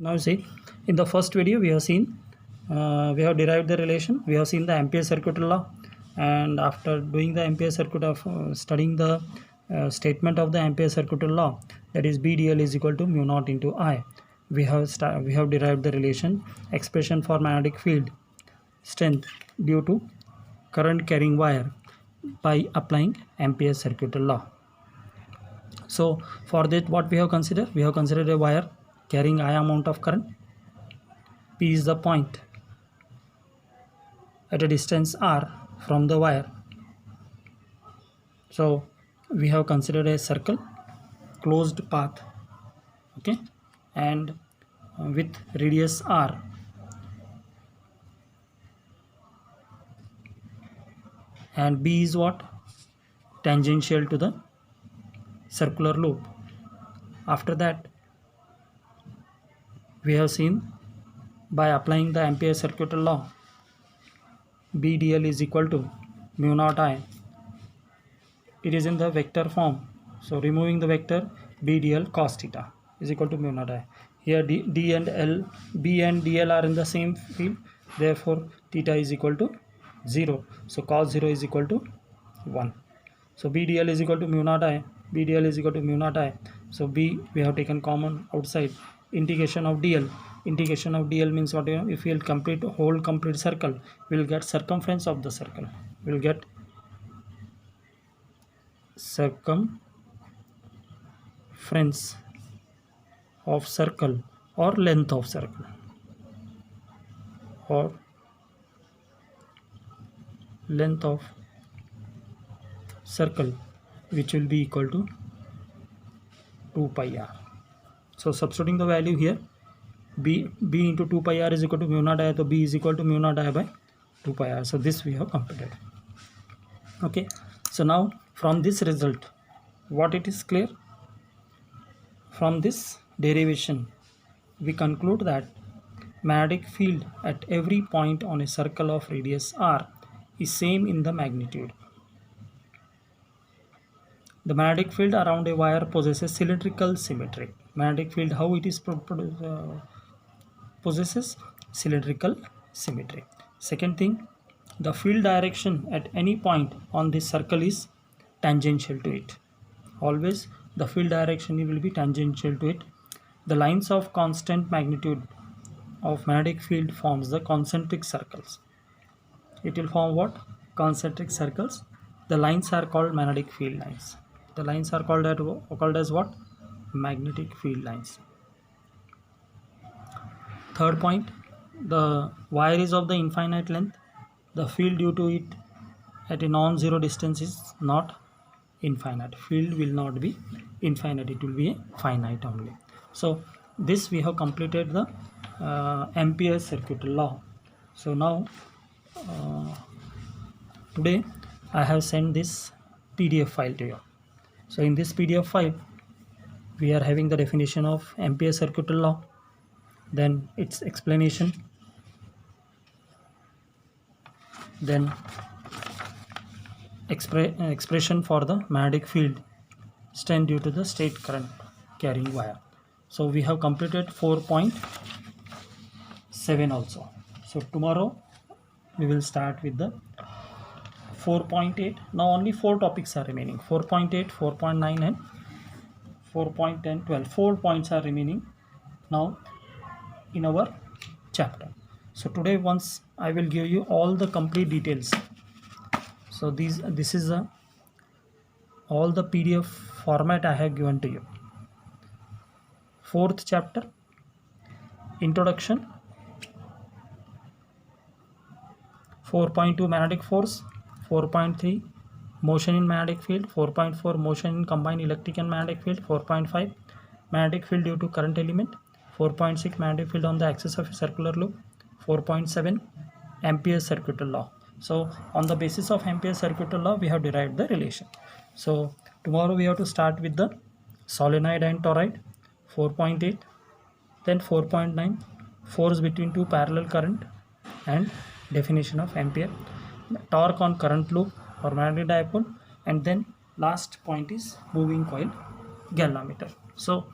Now see, in the first video we have seen, we have derived the relation, we have seen the Ampere circuit law, and after doing the Ampere circuit of studying the statement of the Ampere circuit law, that is BDL is equal to mu naught into I, we have derived the relation expression for magnetic field strength due to current carrying wire by applying Ampere circuit law. So for that, what we have considered? We have considered a wire carrying I amount of current. P is the point at a distance R from the wire. So we have considered a circle, closed path, okay, and with radius R. And B is what? Tangential to the circular loop. After that, we have seen by applying the Ampere circuit law, BDL is equal to mu naught I. It is in the vector form. So removing the vector, BDL cos theta is equal to mu naught I. Here B and DL are in the same field. Therefore, theta is equal to 0. So cos 0 is equal to 1. So BDL is equal to mu naught I. BDL is equal to mu naught I. So B we have taken common outside. Integration of DL. Integration of DL means what? If we will complete whole complete circle, we will get circumference of the circle. We will get circumference of circle or length of circle or length of circle, which will be equal to 2 pi r. So substituting the value here, b into 2 pi r is equal to mu naught I, so b is equal to mu naught I by 2 pi r. So this we have completed. Okay, so now from this result, what it is clear? From this derivation, we conclude that magnetic field at every point on a circle of radius r is same in the magnitude. The magnetic field around a wire possesses cylindrical symmetry. Magnetic field, how it is possesses cylindrical symmetry. Second thing, the field direction at any point on this circle is tangential to it. Always the field direction will be tangential to it. The lines of constant magnitude of magnetic field forms the concentric circles. It will form what? Concentric circles. The lines are called magnetic field lines. The lines are called as what? Magnetic field lines. Third point, the wire is of the infinite length. The field due to it at a non-zero distance is not infinite. Field will not be infinite, it will be a finite only. So this we have completed the Ampere circuit law. So now today I have sent this PDF file to you. So in this PDF file, we are having the definition of Ampere circuit law, then its explanation, then expression for the magnetic field strength due to the state current carrying wire. So we have completed 4.7 also. So tomorrow we will start with the 4.8. Now only 4 topics are remaining: 4.8, 4.9 and 4.10, 12. 4 points are remaining now in our chapter. So today once I will give you all the complete details. So this is all the PDF format I have given to you. 4th chapter, introduction, 4.2 magnetic force, 4.3 motion in magnetic field, 4.4 motion in combined electric and magnetic field, 4.5 magnetic field due to current element, 4.6 magnetic field on the axis of a circular loop, 4.7 Ampere circuit law. So on the basis of Ampere circuit law, we have derived the relation. So tomorrow we have to start with the solenoid and toroid, 4.8, then 4.9 force between two parallel current and definition of Ampere, torque on current loop or magnetic dipole, and then last point is moving coil galvanometer. So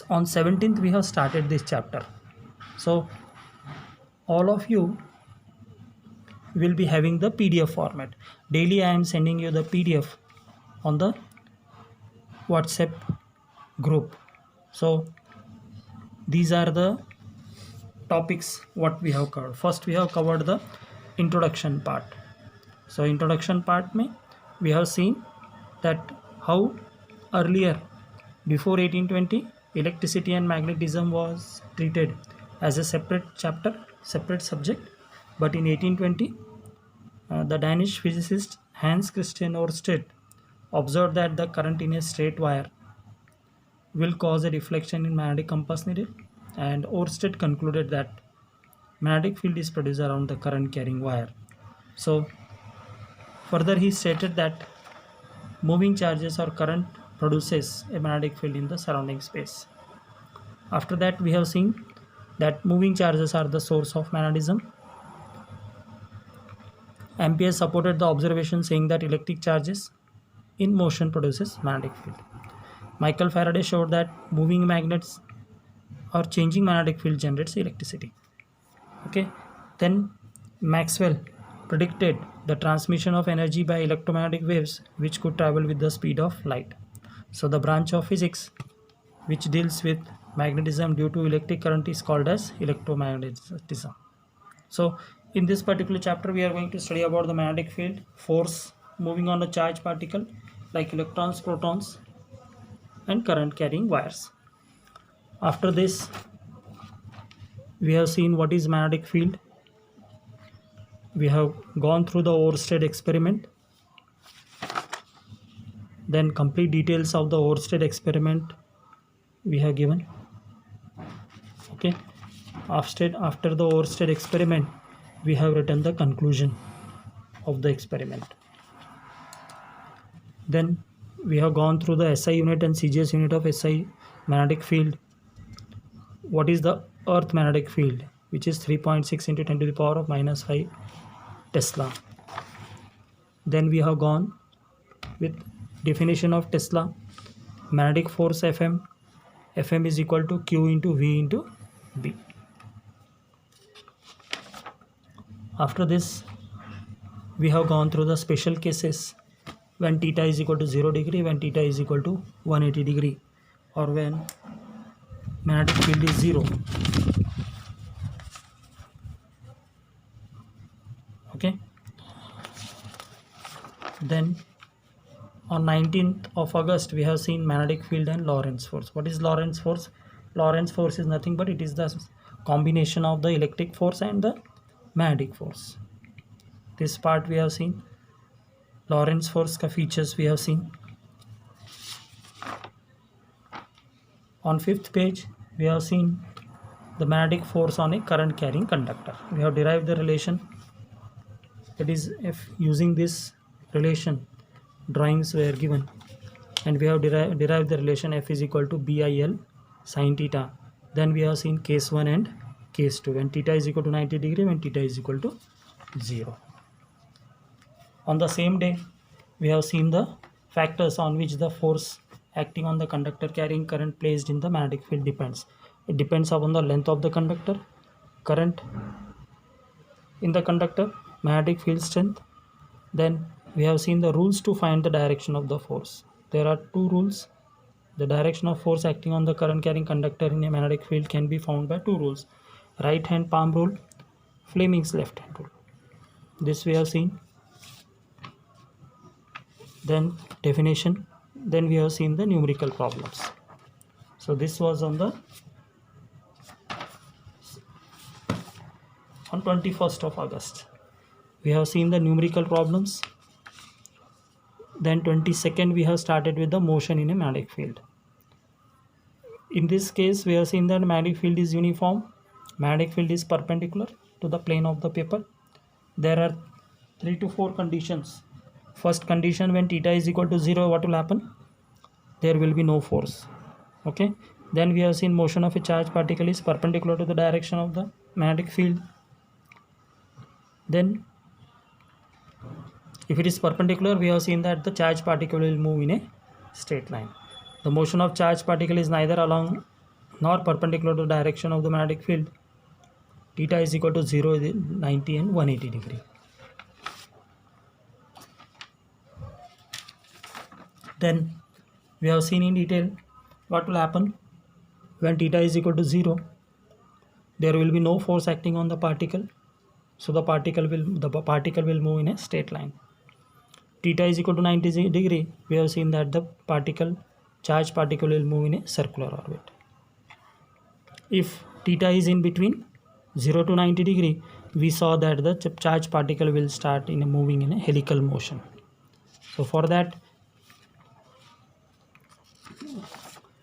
On 17th we have started this chapter, so all of you will be having the PDF format. Daily I am sending you the PDF on the WhatsApp group. So these are the topics what we have covered. First we have covered the introduction part. So introduction part mein we have seen that how earlier, before 1820, electricity and magnetism was treated as a separate chapter, separate subject, but in 1820 the Danish physicist Hans Christian Ørsted observed that the current in a straight wire will cause a reflection in magnetic compass needle, and Ørsted concluded that magnetic field is produced around the current carrying wire. So further he stated that moving charges or current produces a magnetic field in the surrounding space. After that we have seen that moving charges are the source of magnetism. Ampere supported the observation saying that electric charges in motion produces magnetic field. Michael Faraday showed that moving magnets or changing magnetic field generates electricity. Okay, then Maxwell predicted the transmission of energy by electromagnetic waves which could travel with the speed of light. So the branch of physics which deals with magnetism due to electric current is called as electromagnetism. So in this particular chapter we are going to study about the magnetic field, force moving on a charged particle like electrons, protons, and current carrying wires. After this we have seen what is magnetic field. We have gone through the Ørsted experiment, then complete details of the Ørsted experiment we have given. Okay, after the Ørsted experiment we have written the conclusion of the experiment. Then we have gone through the SI unit and CGS unit of SI magnetic field. What is the earth magnetic field, which is 3.6 into 10 to the power of minus 5 Tesla. Then we have gone with definition of Tesla, magnetic force Fm. Fm is equal to Q into V into B. After this we have gone through the special cases when theta is equal to 0 degree, when theta is equal to 180 degree, or when magnetic field is 0. Okay, then on 19th of August we have seen magnetic field and Lorentz force. What is Lorentz force? Lorentz force is nothing but it is the combination of the electric force and the magnetic force. This part we have seen. Lorentz force ka features we have seen. On 5th page we have seen the magnetic force on a current carrying conductor. We have derived the relation. That is, if using this relation drawings were given, and we have derived the relation F is equal to BIL sin theta. Then we have seen case 1 and case 2, when theta is equal to 90 degree, when theta is equal to 0. On the same day we have seen the factors on which the force acting on the conductor carrying current placed in the magnetic field depends. It depends upon the length of the conductor, current in the conductor, magnetic field strength. Then we have seen the rules to find the direction of the force. There are two rules. The direction of force acting on the current carrying conductor in a magnetic field can be found by two rules: right hand palm rule, Fleming's left hand rule. This we have seen. Then definition. Then we have seen the numerical problems. So this was on 21st of August. We have seen the numerical problems. Then 22nd we have started with the motion in a magnetic field. In this case we have seen that magnetic field is uniform, magnetic field is perpendicular to the plane of the paper. There are 3 to 4 conditions. First condition, when theta is equal to 0, what will happen? There will be no force. Okay, then we have seen motion of a charged particle is perpendicular to the direction of the magnetic field. Then if it is perpendicular, we have seen that the charged particle will move in a straight line. The motion of charged particle is neither along nor perpendicular to the direction of the magnetic field. Theta is equal to 0, 90 and 180 degree. Then we have seen in detail what will happen when theta is equal to 0. There will be no force acting on the particle, so the particle will move in a straight line. Theta is equal to 90 degree. We have seen that the charged particle will move in a circular orbit. If theta is in between 0 to 90 degree, we saw that the charged particle will start moving in a helical motion. So for that,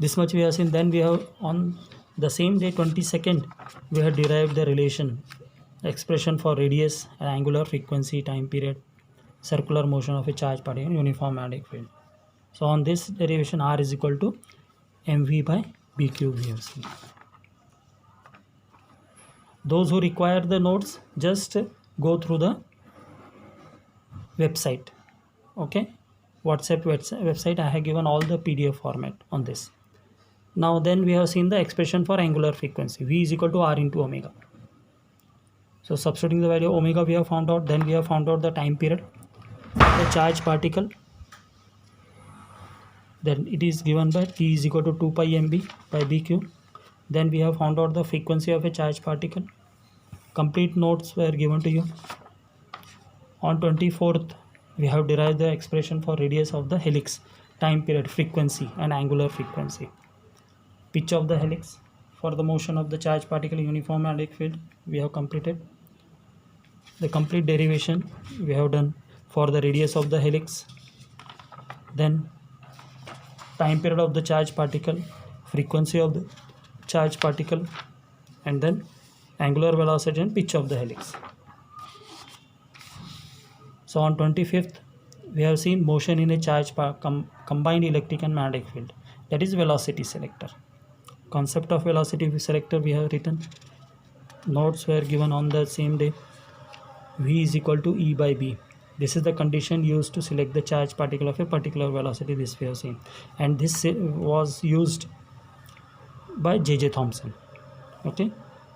this much we have seen. Then we have, on the same day, 22nd, we have derived the expression for radius, angular frequency, time period, circular motion of a charged particle in uniform magnetic field. So on this derivation, R is equal to mv by b cube we have seen. Those who require the notes, just go through the website. Okay, WhatsApp website. I have given all the PDF format on this. Now then we have seen the expression for angular frequency. V is equal to R into omega. So substituting the value of omega we have found out. Then we have found out the time period, the charged particle. Then it is given by T is equal to 2 pi mb by b cube. Then we have found out the frequency of a charged particle. Complete notes were given to you. On 24th, we have derived the expression for radius of the helix, time period, frequency and angular frequency. Pitch of the helix for the motion of the charged particle in uniform magnetic field we have completed. The complete derivation we have done for the radius of the helix. Then time period of the charged particle, frequency of the charged particle, and then angular velocity and pitch of the helix. So on 25th, we have seen motion in a charged combined electric and magnetic field, that is velocity selector. Concept of velocity selector we have written. Notes were given on the same day. V is equal to E by B. This is the condition used to select the charged particle of a particular velocity. This we have seen, and this was used by J.J. Thomson. Okay.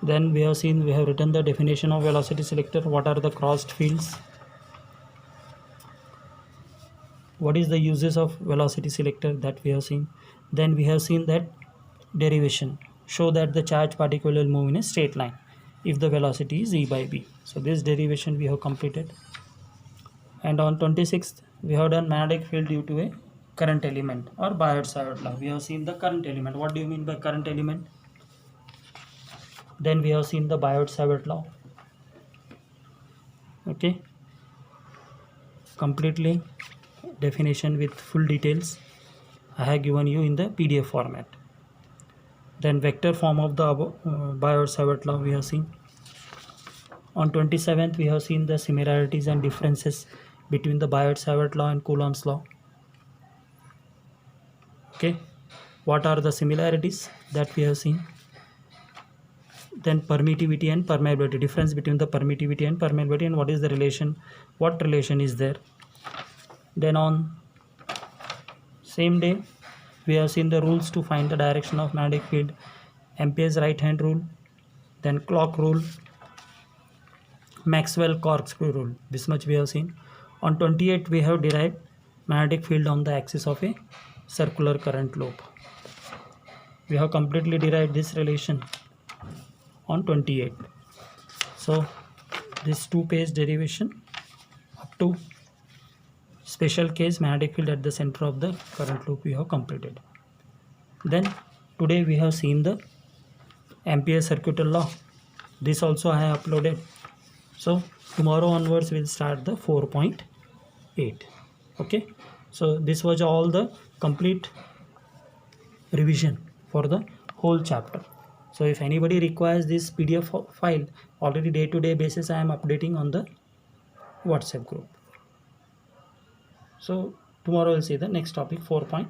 Then we have written the definition of velocity selector. What are the crossed fields? What is the uses of velocity selector, that we have seen. Then we have seen that derivation show that the charged particle will move in a straight line if the velocity is E by B. So this derivation we have completed. And on 26th, we have done magnetic field due to a current element or Biot-Savart law. We have seen the current element. What do you mean by current element? Then we have seen the Biot-Savart law. Okay, completely definition with full details I have given you in the PDF format. Then vector form of the Biot-Savart law we have seen. On 27th, we have seen the similarities and differences between the Biot-Savart law and Coulomb's law. Okay, what are the similarities that we have seen? Then permittivity and permeability, difference between the permittivity and permeability, and what is the relation, what relation is there. Then on same day, we have seen the rules to find the direction of magnetic field, Ampere's right hand rule, then clock rule, Maxwell corkscrew rule. This much we have seen. On 28th, we have derived magnetic field on the axis of a circular current loop. We have completely derived this relation on 28th. So this 2-page derivation up to special case magnetic field at the center of the current loop we have completed. Then today we have seen the Ampere's circuital law. This also I have uploaded. So tomorrow onwards we'll start the 4.8. Okay, so this was all the complete revision for the whole chapter. So if anybody requires this PDF file, already day-to-day basis I am updating on the WhatsApp group. So tomorrow we'll see the next topic, 4.9.